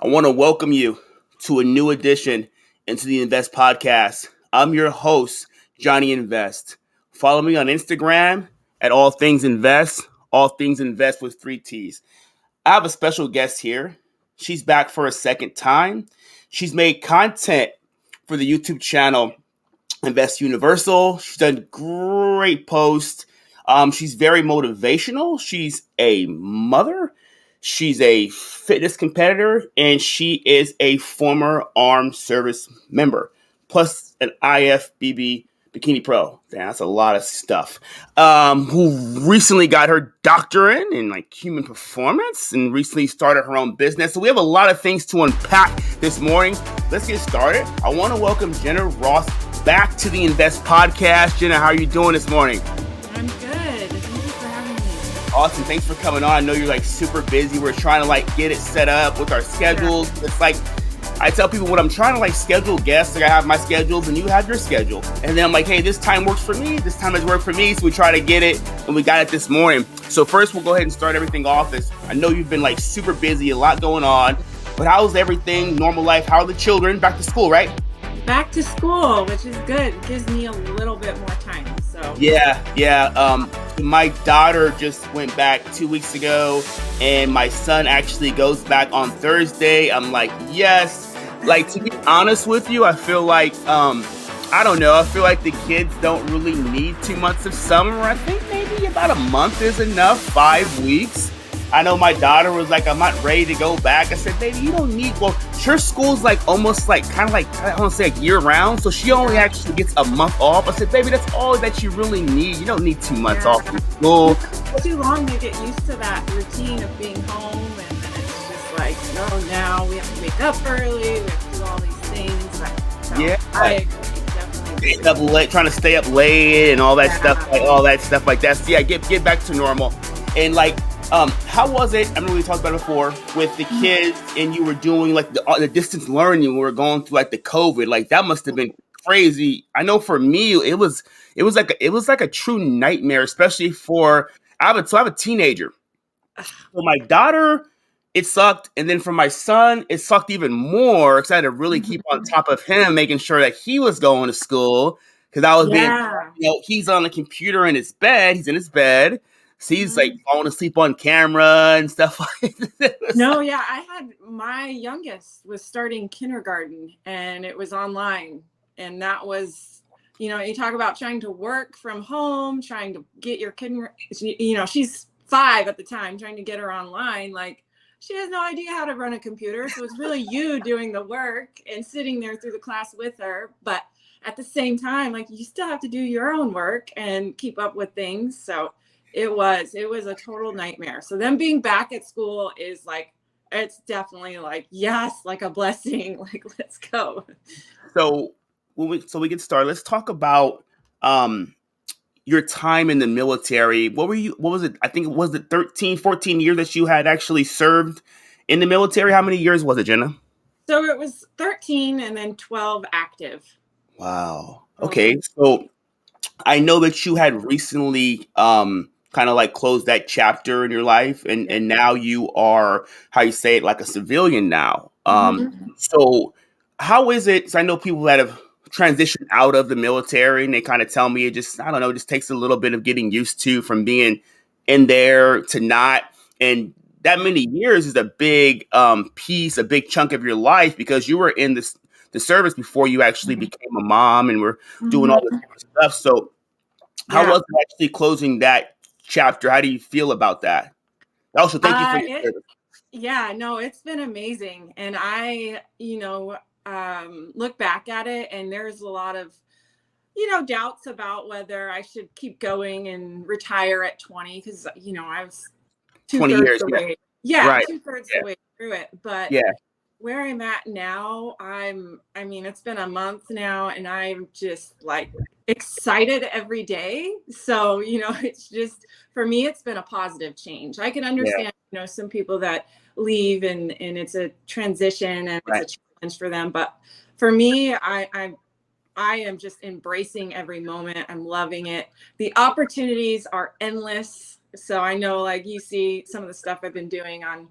I want to welcome you to a new edition into the Invest Podcast. I'm your host, Johnny Invest. Follow me on Instagram at All Things Invest, All Things Invest with 3 T's. I have a special guest here. She's back for a second time. She's made content for the YouTube channel Invest Universal. She's done great posts. She's very motivational. She's a mother. She's a fitness competitor, and she is a former armed service member, plus an IFBB Bikini Pro. Damn, that's a lot of stuff. Who recently got her doctorate in like human performance and recently started her own business. So we have a lot of things to unpack this morning. Let's get started. I want to welcome Jenna Ross back to the Invest Podcast. Jenna, how are you doing this morning? I'm good. Thank you for having me. Awesome. Thanks for coming on. I know you're like super busy. We're trying to like get it set up with our schedules. Yeah. It's like I tell people when I'm trying to like schedule guests, like I have my schedules and you have your schedule. And then I'm like, hey, this time works for me. This time has worked for me. So we try to get it and we got it this morning. So first we'll go ahead and start everything off. I know you've been like super busy, a lot going on, but how's everything? Normal life? How are the children? Back to school, right? Back to school, which is good. It gives me a little bit more time. So yeah. My daughter just went back 2 weeks ago, and my son actually goes back on Thursday. I'm like, yes. Like, to be honest with you, I feel like I don't know. I feel like the kids don't really need 2 months of summer. I think maybe about a month is enough. 5 weeks. I know my daughter was like, I'm not ready to go back. I said, baby, you don't need, well, her school's like almost like, kind of like, I don't want to say like year round. So she only actually gets a month off. I said, baby, that's all that you really need. You don't need 2 months off from school. It's too long. You get used to that routine of being home. And then it's just like, no, now we have to wake up early. We have to do all these things. So yeah. I agree. Definitely. Stay up late, trying to stay up late and all that stuff, like that. So yeah, get back to normal. And like, how was it? I mean, we talked about it before with the kids, and you were doing like the distance learning. We were going through like the COVID. Like that must have been crazy. I know for me, it was like a true nightmare, especially for I have a teenager. For my daughter, it sucked, and then for my son, it sucked even more because I had to really keep on top of him, making sure that he was going to school because I was being, he's on the computer in his bed. He's in his bed. So he's like falling asleep on camera and stuff like that. No, yeah. I had my youngest was starting kindergarten and it was online. And that was, you talk about trying to work from home, trying to get your kid, she's 5 at the time, trying to get her online. Like she has no idea how to run a computer. So it's really you doing the work and sitting there through the class with her. But at the same time, like you still have to do your own work and keep up with things. So it was a total nightmare. So them being back at school is like, it's definitely like, yes, like a blessing. Like, let's go. So we get started. Let's talk about your time in the military. What was it? I think it was 13, 14 years that you had actually served in the military. How many years was it, Jenna? So it was 13 and then 12 active. Wow. Okay. So I know that you had recently kind of like closed that chapter in your life, and now you are, how you say it, like a civilian now. So how is it? So I know people that have transitioned out of the military, and they kind of tell me it just, I don't know, it just takes a little bit of getting used to from being in there to not. And that many years is a big piece, a big chunk of your life because you were in the service before you actually became a mom and were doing all this stuff. So how was it actually closing that chapter? How do you feel about that? Also, thank you for your service. Yeah, no, it's been amazing. And I, look back at it and there's a lot of, doubts about whether I should keep going and retire at 20 because, I was 20 years. the way. Yeah, right. 2/3 the way through it. But where I'm at now, it's been a month now and I'm just like excited every day. So, it's just, for me, it's been a positive change. I can understand, some people that leave and it's a transition and it's a challenge for them. But for me, I am just embracing every moment. I'm loving it. The opportunities are endless. So I know, like, you see some of the stuff I've been doing on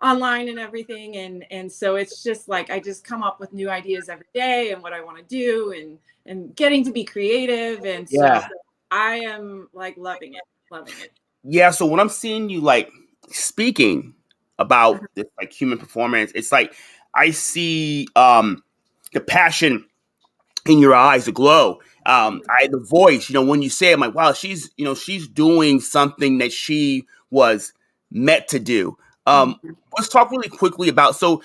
online and everything. And so it's just like, I just come up with new ideas every day and what I want to do, and getting to be creative. And so Yeah. I am like loving it, loving it. Yeah. So when I'm seeing you like speaking about this like human performance, it's like I see the passion in your eyes, the glow. The voice, when you say it, I'm like, wow, she's doing something that she was meant to do. Mhm. Let's talk really quickly about, so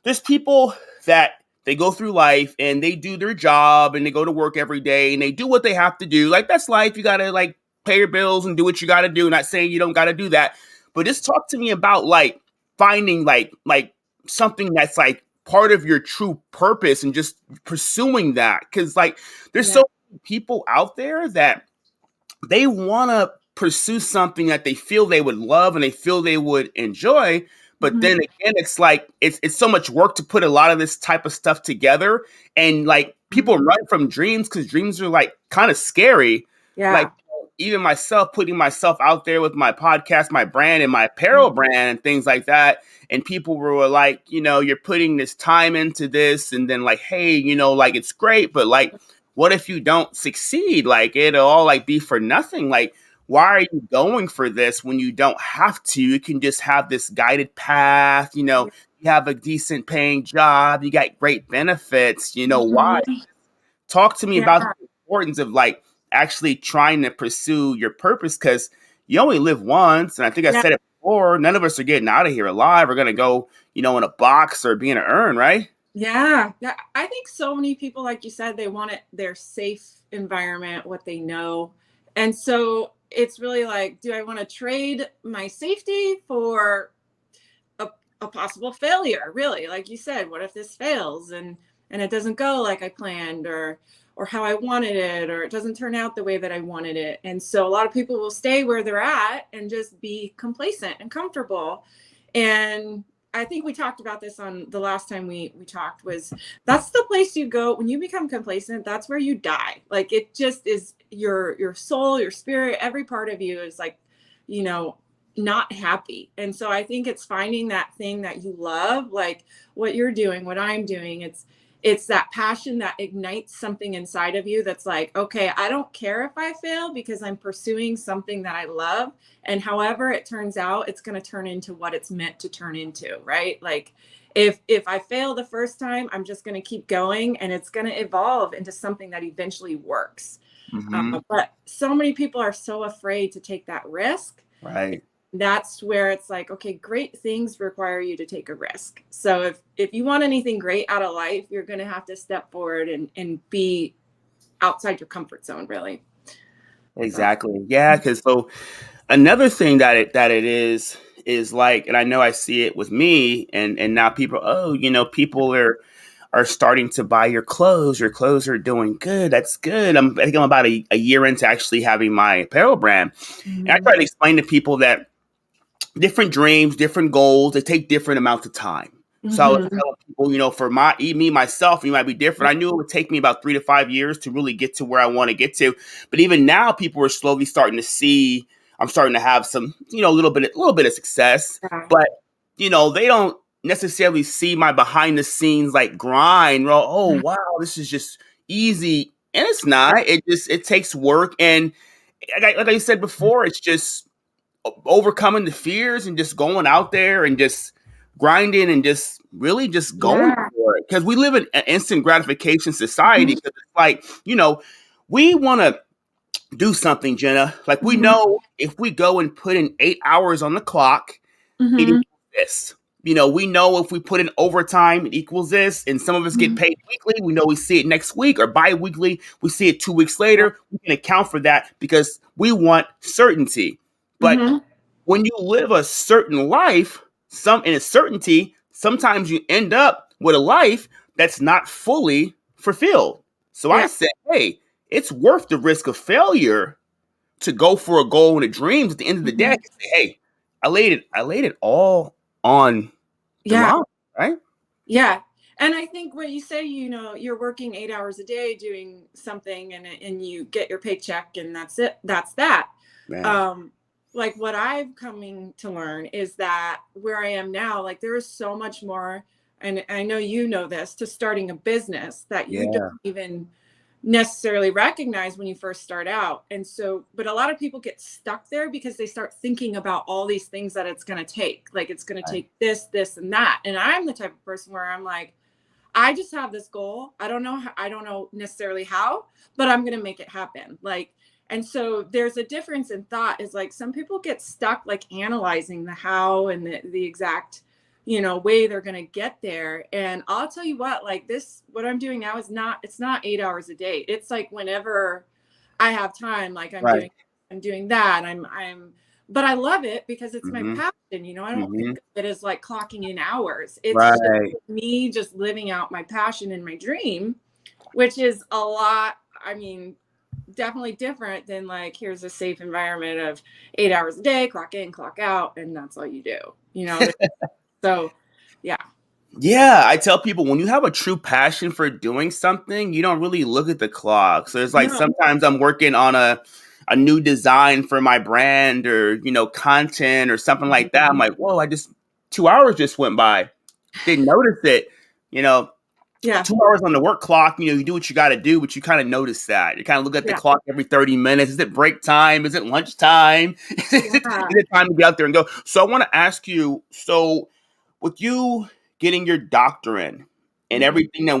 there's people that they go through life and they do their job and they go to work every day and they do what they have to do. Like, that's life. You got to like pay your bills and do what you got to do. Not saying you don't got to do that, but just talk to me about like finding like something that's like part of your true purpose and just pursuing that. Cause like there's Yeah. so many people out there that they want to pursue something that they feel they would love and they feel they would enjoy. But Mhm. then again, it's like it's so much work to put a lot of this type of stuff together. And like people Mhm. run from dreams because dreams are like kind of scary. Like Yeah. even myself, putting myself out there with my podcast, my brand, and my apparel Mhm. brand and things like that. And people were like, you're putting this time into this, and then like, hey, like it's great, but like, what if you don't succeed? Like it'll all like be for nothing. Like, why are you going for this when you don't have to? You can just have this guided path, Yeah. you have a decent paying job, you got great benefits, why? Mhm. Talk to me about Yeah. the importance of like actually trying to pursue your purpose, because you only live once. And I think I Yeah. said it before, none of us are getting out of here alive. We're going to go, in a box or be in an urn, right? Yeah. Yeah. I think so many people, like you said, they want it their safe environment, what they know. And so it's really like, do I want to trade my safety for a, a possible failure? Really, like you said, what if this fails and it doesn't go like I planned, or how I wanted it, or it doesn't turn out the way that I wanted it? And so a lot of people will stay where they're at and just be complacent and comfortable. And I think we talked about this on the last time we talked, was that's the place you go when you become complacent. That's where you die. Like, it just is your soul, your spirit, every part of you is like, you know, not happy. And so I think it's finding that thing that you love, like what you're doing, what I'm doing. It's that passion that ignites something inside of you that's like, okay, I don't care if I fail because I'm pursuing something that I love. And however it turns out, it's going to turn into what it's meant to turn into, right? Like, if I fail the first time, I'm just going to keep going, and it's going to evolve into something that eventually works. Mm-hmm. But so many people are so afraid to take that risk. Right. That's where it's like, okay, great things require you to take a risk. So if you want anything great out of life, you're going to have to step forward and be outside your comfort zone, really. So. Exactly. Yeah. Because so another thing that it is like, and I know I see it with me, and now people, oh, people are starting to buy your clothes. Your clothes are doing good. That's good. I think I'm about a year into actually having my apparel brand, and I Mhm. try to explain to people that different dreams, different goals, they take different amounts of time. So I was Mhm. telling people, for me, myself, you might be different. I knew it would take me about 3 to 5 years to really get to where I want to get to. But even now, people are slowly starting to see I'm starting to have some, a little bit of success. Yeah. But they don't necessarily see my behind the scenes like grind. Well, oh wow, this is just easy, and it's not. It takes work, and like I said before, it's just overcoming the fears and just going out there and just grinding and just really just going Yeah. for it, because we live in an instant gratification society. Mhm. Because it's like, we want to do something, Jenna. Like, we Mhm. know if we go and put in 8 hours on the clock, it Mhm. equals this. We know if we put in overtime, it equals this. And some of us get Mhm. paid weekly. We know we see it next week, or bi-weekly. We see it 2 weeks later. We can account for that because we want certainty. But Mhm. when you live a certain life, some in a certainty, sometimes you end up with a life that's not fully fulfilled. So I Yeah. said, hey, it's worth the risk of failure to go for a goal and a dream. At the end of the day, I Mhm. can say, hey, I laid it all on the Yeah. line, right? Yeah. And I think what you say, you're working 8 hours a day doing something, and you get your paycheck, and that's it. That's that. Man. Um, like what I've coming to learn is that where I am now, like there is so much more, and I know you know this, to starting a business that you don't Yeah. even necessarily recognize when you first start out. And so, but a lot of people get stuck there because they start thinking about all these things that it's going to take. Like it's going to Right. take this, and that. And I'm the type of person where I'm like, I just have this goal. I don't know I don't know necessarily how, but I'm going to make it happen. Like, and so there's a difference in thought is like some people get stuck like analyzing the how and the exact, way they're going to get there. And I'll tell you what, like this, what I'm doing now is it's not 8 hours a day. It's like whenever I have time, like Right. I'm doing that. But I love it because it's my Mm-hmm. passion. I don't Mm-hmm. think of it as like clocking in hours. It's just Right. me just living out my passion and my dream, which is a lot. I mean, definitely different than like, here's a safe environment of 8 hours a day, clock in, clock out, and that's all you do, So, yeah. Yeah, I tell people when you have a true passion for doing something, you don't really look at the clock. So it's like No. sometimes I'm working on a new design for my brand or content or something like that. I'm like, whoa, I just 2 hours just went by. Didn't notice it. You know, Yeah. 2 hours on the work clock, you do what you got to do, but you kind of notice that. You kind of look at the Yeah. clock every 30 minutes. Is it break time? Is it lunch time? Is Yeah. it time to get out there and go? So I want to ask you, so with you getting your doctorate and Mhm. everything that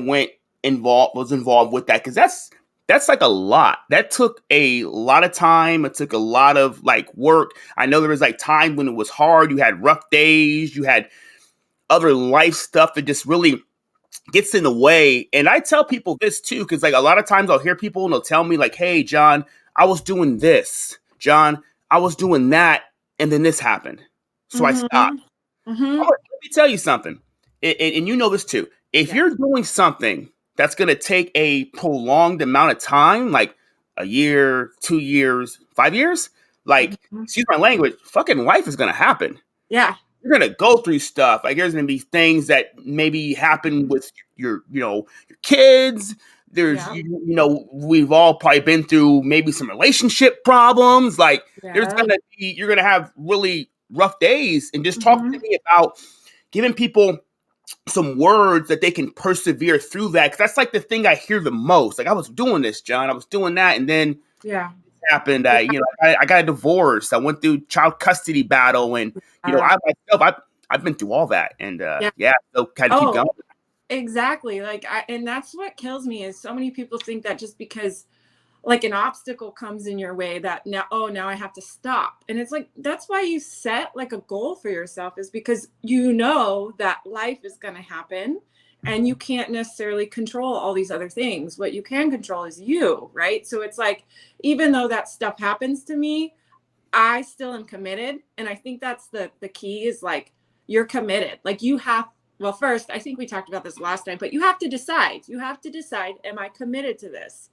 was involved with that, because that's like a lot. That took a lot of time. It took a lot of like work. I know there was like time when it was hard. You had rough days. You had other life stuff that just really gets in the way. And I tell people this too, because like a lot of times I'll hear people and they'll tell me like, "Hey, John, I was doing this. John, I was doing that, and then this happened, so I stopped." Mhm. Mhm. Let me tell you something, and you know this too. If Yeah. you're doing something that's going to take a prolonged amount of time, like a year, 2 years, 5 years, like Mhm. excuse my language, fucking life is going to happen. Yeah. You're gonna go through stuff. Like there's gonna be things that maybe happen with your kids. There's Yeah. we've all probably been through maybe some relationship problems. Like Yeah. you're gonna have really rough days. And just talk to Mhm. me about giving people some words that they can persevere through that. Cause that's like the thing I hear the most. Like I was doing this, John. I was doing that, and then Yeah. happened. I got a divorce. I went through child custody battle, and Uh, I myself, I've been through all that, and yeah. yeah, so kind of keep Oh, going. exactly. And that's what kills me is so many people think that just because like an obstacle comes in your way that now I have to stop. And it's like that's why you set like a goal for yourself is because you know that life is going to happen and you can't necessarily control all these other things. What you can control is you, right? So it's like even though that stuff happens to me, I still am committed. And I think that's the key is like you're committed. Like you have well, first, I think we talked about this last time, but you have to decide. You have to decide, am I committed to this?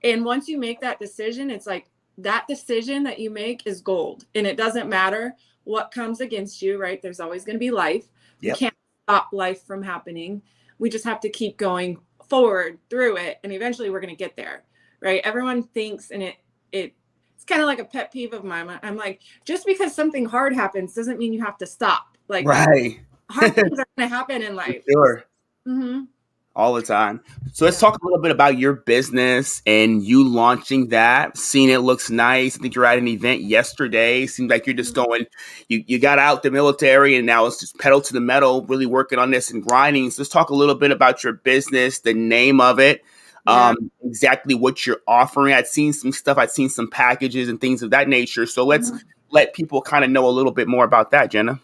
And once you make that decision, it's like that decision that you make is gold. And it doesn't matter what comes against you, right? There's always going to be life. We Yep. can't stop life from happening. We just have to keep going forward through it. And eventually we're going to get there, right? Everyone thinks, and it's kind of like a pet peeve of mine. I'm like, just because something hard happens doesn't mean you have to stop. Like Right. hard things are going to happen in For life. sure. Mm-hmm. All the time. So let's Yeah. talk a little bit about your business and you launching that. Seeing it looks nice. I think you're at an event yesterday. Seems like you're just going, you got out the military and now it's just pedal to the metal, really working on this and grinding. So let's talk a little bit about your business, the name of it, Yeah. exactly what you're offering. I'd seen some stuff, I'd seen some packages and things of that nature. So let's Mhm. let people kind of know a little bit more about that, Jenna.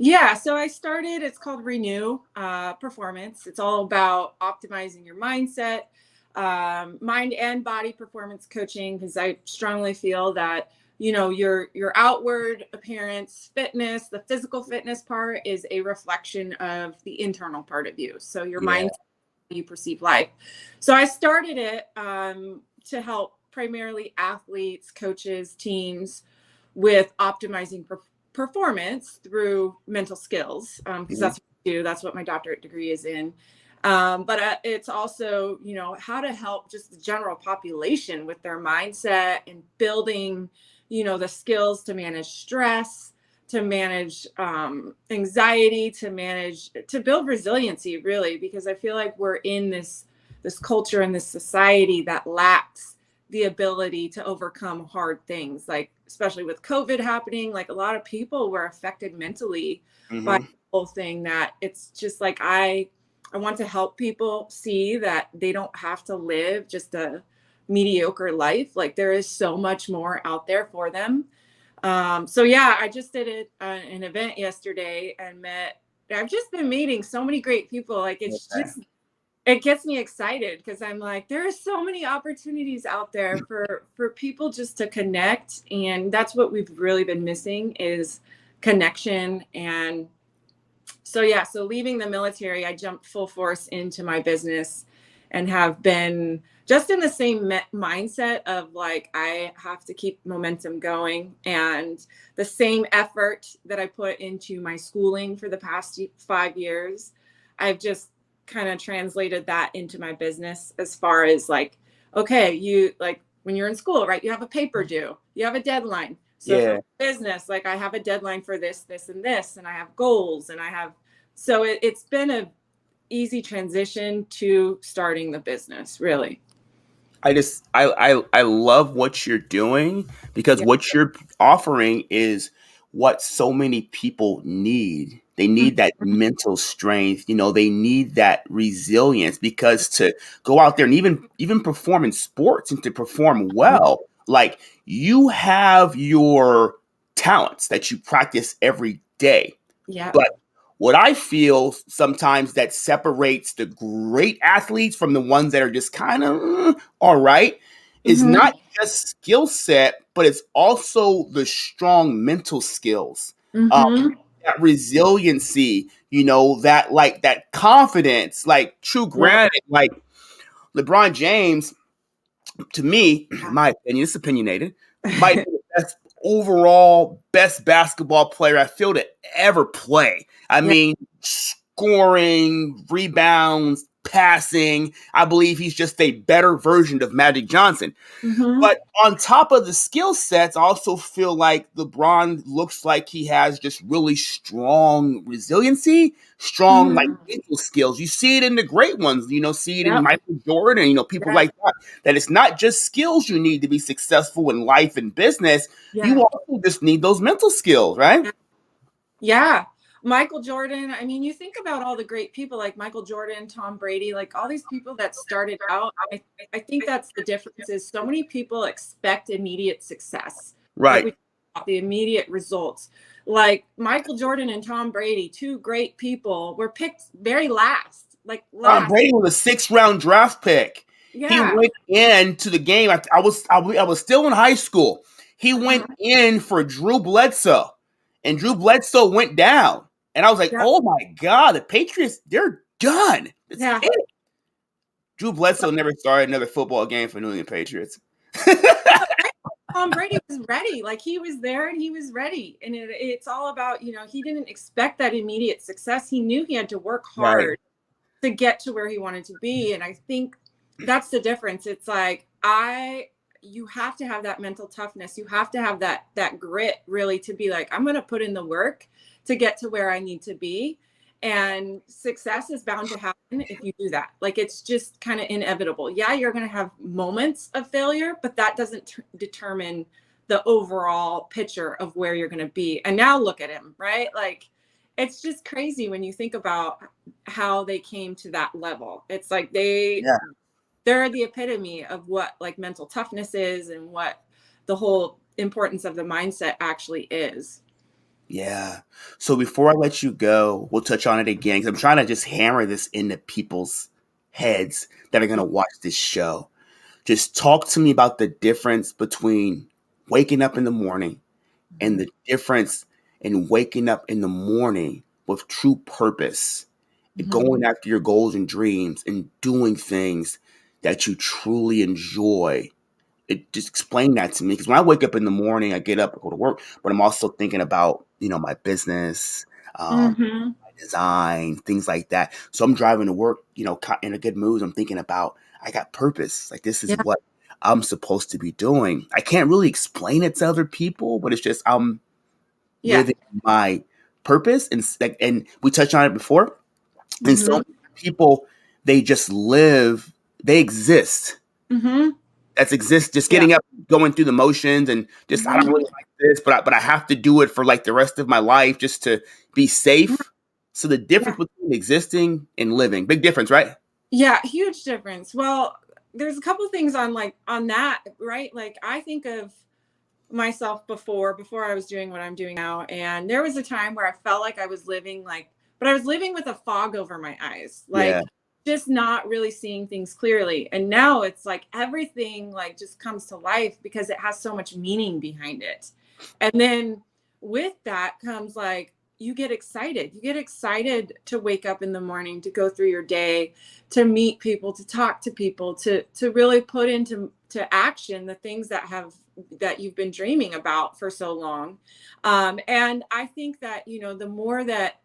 Yeah, so I started, it's called Renew Performance. It's all about optimizing your mindset, mind and body performance coaching, because I strongly feel that, your outward appearance, fitness, the physical fitness part is a reflection of the internal part of you. So your Yeah. mindset, how you perceive life. So I started it to help primarily athletes, coaches, teams with optimizing performance through mental skills because Mhm. that's what I do. That's what my doctorate degree is in. But it's also, how to help just the general population with their mindset and building, the skills to manage stress, to manage anxiety, to build resiliency, really, because I feel like we're in this culture and this society that lacks the ability to overcome hard things, like especially with COVID happening. Like a lot of people were affected mentally by Mm-hmm. the whole thing, that it's just like I want to help people see that they don't have to live just a mediocre life. Like there is so much more out there for them. So yeah, I just did an event yesterday and I've just been meeting so many great people. Like it gets me excited because I'm like, there are so many opportunities out there for people just to connect. And that's what we've really been missing, is connection. And so yeah, so leaving the military, I jumped full force into my business and have been just in the same mindset of like, I have to keep momentum going, and the same effort that I put into my schooling for the past 5 years, I've just kind of translated that into my business, as far as like, okay, you like when you're in school, right? You have a paper due, you have a deadline. So for Yeah. business, like I have a deadline for this, this, and this, and I have goals, and I have, so it's been a easy transition to starting the business, really. I love what you're doing, because Yeah. what you're offering is what so many people need. They need that mental strength, they need that resilience, because to go out there and even perform in sports and to perform well, like you have your talents that you practice every day. Yeah. But what I feel sometimes that separates the great athletes from the ones that are just kind of all right is Mm-hmm. not just skill set, but it's also the strong mental skills, um, Mm-hmm. that resiliency, that like that confidence, like true Yeah. granted, like LeBron James, to me, in my opinion, it's opinionated, might be the best overall best basketball player I feel to ever play. I Yeah. mean, scoring, rebounds, passing. I believe he's just a better version of Magic Johnson. Mm-hmm. But on top of the skill sets, I also feel like LeBron looks like he has just really strong resiliency, strong like Mm-hmm. mental skills. You see it in the great ones, see it in Yep. Michael Jordan, people Yeah. like that. That it's not just skills you need to be successful in life and business. You Yeah. also just need those mental skills, right? Yeah. Yeah. Michael Jordan. I mean, you think about all the great people like Michael Jordan, Tom Brady, like all these people that started out. I think that's the difference, is so many people expect immediate success. Like Right. we talk about the immediate results. Like Michael Jordan and Tom Brady, two great people, were picked very last, like Tom last. Brady was a 6th round draft pick. He Yeah. went into the game. I was still in high school. He went Uh-huh. in for Drew Bledsoe, and Drew Bledsoe went down. And I was like, Yeah. "Oh my god, the Patriots, they're done. It's Yeah. it." Drew Bledsoe never started another football game for New England Patriots. Tom Brady was ready. Like he was there and he was ready. And it's all about, he didn't expect that immediate success. He knew he had to work Right. hard to get to where he wanted to be. And I think that's the difference. It's like you have to have that mental toughness. You have to have that grit, really, to be like, I'm going to put in the work to get to where I need to be. And success is bound to happen if you do that. Like it's just kind of inevitable. Yeah, you're going to have moments of failure, but that doesn't determine the overall picture of where you're going to be. And now look at him, right? Like it's just crazy when you think about how they came to that level. It's like Yeah. they're the epitome of what like mental toughness is, and what the whole importance of the mindset actually is. Yeah. So before I let you go, we'll touch on it again, because I'm trying to just hammer this into people's heads that are going to watch this show. Just talk to me about the difference between waking up in the morning and Mhm. the difference in waking up in the morning with true purpose, and Mhm. going after your goals and dreams and doing things that you truly enjoy. Just explain that to me, because when I wake up in the morning, I get up, I go to work, but I'm also thinking about my business, Mhm. design, things like that. So I'm driving to work, in a good mood. I'm thinking about I got purpose. Like this is Yeah. what I'm supposed to be doing. I can't really explain it to other people, but it's just I'm Yeah. living my purpose. And we touched on it before. And so Mm-hmm. many people, they just live, they exist. Mm-hmm. That's exist, just Yeah. getting up, going through the motions, and just I don't Mm-hmm. really like this, but I have to do it for like the rest of my life just to be safe. So the difference Yeah. between existing and living, big difference, right? Yeah, huge difference. Well, there's a couple things on that, right? Like I think of myself before I was doing what I'm doing now, and there was a time where I felt like I was living but I was living with a fog over my eyes, Yeah. like just not really seeing things clearly. And now it's like everything like just comes to life because it has so much meaning behind it. And then with that comes like you get excited. You get excited to wake up in the morning, to go through your day, to meet people, to talk to people, to really put into action the things that you've been dreaming about for so long. And I think that, the more that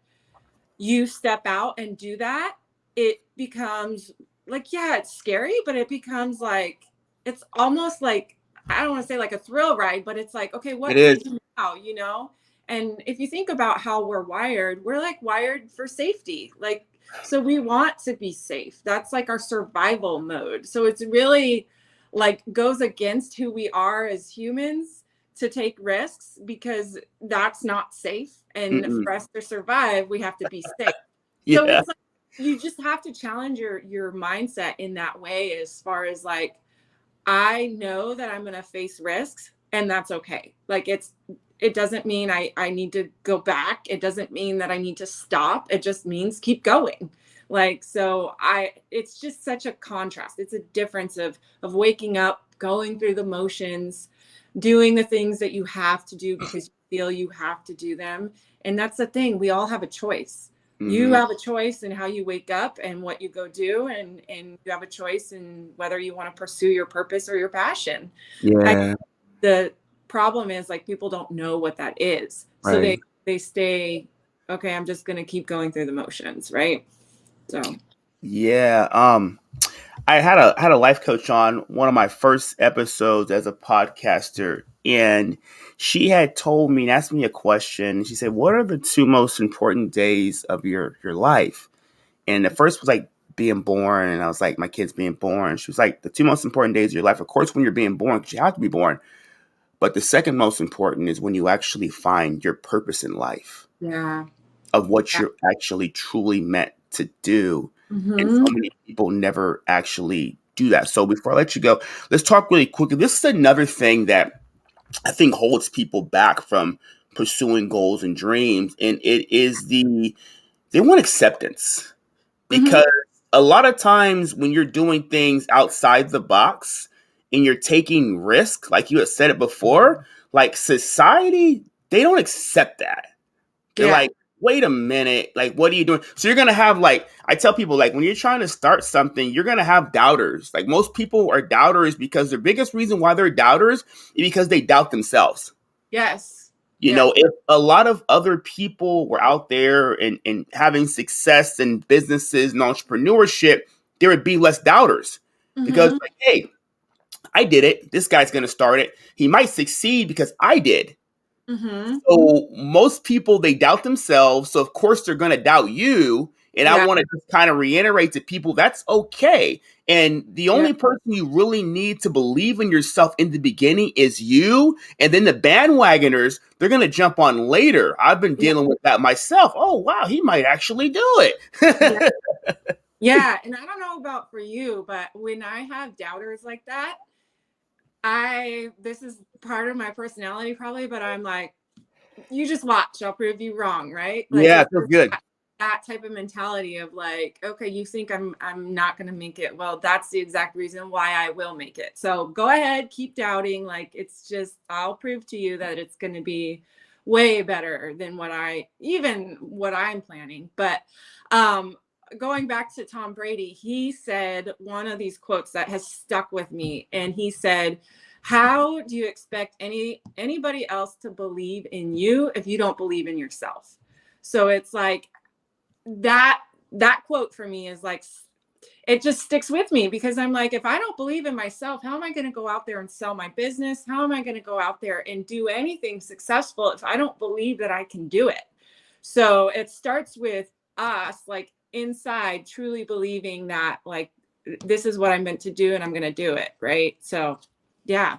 you step out and do that, it becomes like, yeah, it's scary, but it becomes like, it's almost like, I don't want to say like a thrill ride, but it's like, okay, It what do I is. do now? And if you think about how we're like wired for safety. Like, so we want to be safe. That's like our survival mode. So it's really like goes against who we are as humans to take risks because that's not safe. And Mm-mm. for us to survive, we have to be safe. So Yeah. it's like you just have to challenge your mindset in that way, as far as like, I know that I'm going to face risks and that's okay. Like it doesn't mean I need to go back. It doesn't mean that I need to stop. It just means keep going. Like, so it's just such a contrast. It's a difference of waking up, going through the motions, doing the things that you have to do because you feel you have to do them. And that's the thing. We all have a choice. You Hmm. have a choice in how you wake up and what you go do, and you have a choice in whether you want to pursue your purpose or your passion. Yeah. The problem is like people don't know what that is, so Right. they stay, okay, I'm just going to keep going through the motions, right? So Yeah. I had a life coach on one of my first episodes as a podcaster, and she had told me and asked me a question. She said, "What are the two most important days of your life?" And the first was like being born, and I was like, "My kid's being born." She was like, "The two most important days of your life, of course, when you're being born, because you have to be born. But the second most important is when you actually find your purpose in life, yeah. of what Yeah. you're actually truly meant to do." And so Mm-hmm. many people never actually do that. So before I let you go, let's talk really quickly. This is another thing that I think holds people back from pursuing goals and dreams. And it is they want acceptance. Mm-hmm. Because a lot of times when you're doing things outside the box and you're taking risk, like you had said it before, like society, they don't accept that. They're Yeah. like, wait a minute, like, what are you doing? So you're gonna have like, I tell people, like, when you're trying to start something, you're gonna have doubters. Like most people are doubters because the biggest reason why they're doubters is because they doubt themselves. Yes. You Yeah. know, if a lot of other people were out there and having success in businesses and entrepreneurship, there would be less doubters. Because Mm-hmm. like, hey, I did it. This guy's gonna start it. He might succeed because I did. Mm-hmm. So most people, they doubt themselves. So of course they're going to doubt you. And I Yeah. want to just kind of reiterate to people that's okay. And the Yeah. only person you really need to believe in yourself in the beginning is you. And then the bandwagoners, they're going to jump on later. I've been Yeah. dealing with that myself. Oh, wow, he might actually do Yeah. it. Yeah. And I don't know about for you, but when I have doubters like that, this is part of my personality probably, but I'm like, you just watch, I'll prove you wrong, right? Like Yeah, it it's feels good. that type of mentality of like, okay, you think I'm not going to make it. Well, that's the exact reason why I will make it. So go ahead, keep doubting. Like it's just, I'll prove to you that it's going to be way better than what I'm planning. But um going back to Tom Brady, he said one of these quotes that has stuck with me, and he said, how do you expect anybody else to believe in you if you don't believe in yourself? So it's like that quote for me is like, it just sticks with me because I'm like, if I don't believe in myself, how am I going to go out there and sell my business? How am I going to go out there and do anything successful if I don't believe that I can do it? So it starts with us, like inside, truly believing that like, this is what I'm meant to do and I'm going to do it. Right. So yeah.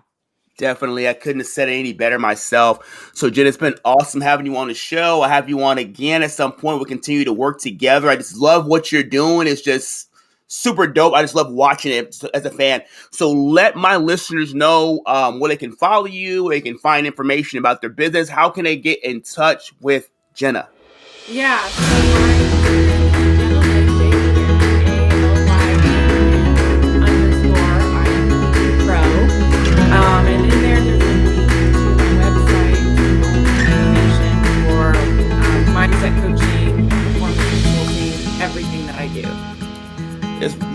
Definitely. I couldn't have said it any better myself. So, Jen, it's been awesome having you on the show. I have you on again at some point. We'll continue to work together. I just love what you're doing. It's just super dope. I just love watching it as a fan. So let my listeners know where they can follow you, where they can find information about their business. How can they get in touch with Jenna? Yeah. So and in there, there's a link to my website, information for mindset coaching, performance consulting, everything that I do.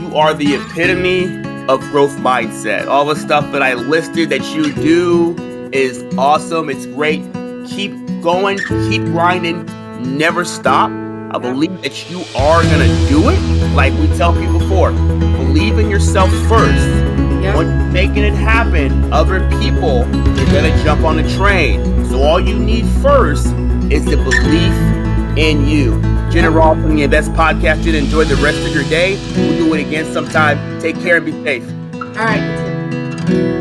You are the epitome of growth mindset. All the stuff that I listed that you do is awesome. It's great. Keep going. Keep grinding. Never stop. I believe that you are going to do it. Like we tell people before, believe in yourself first. Yep. When you're making it happen, other people are going to jump on the train. So all you need first is the belief in you. Jenna Ross from the Invest Podcast. Jenna, enjoy the rest of your day. We'll do it again sometime. Take care and be safe. All right.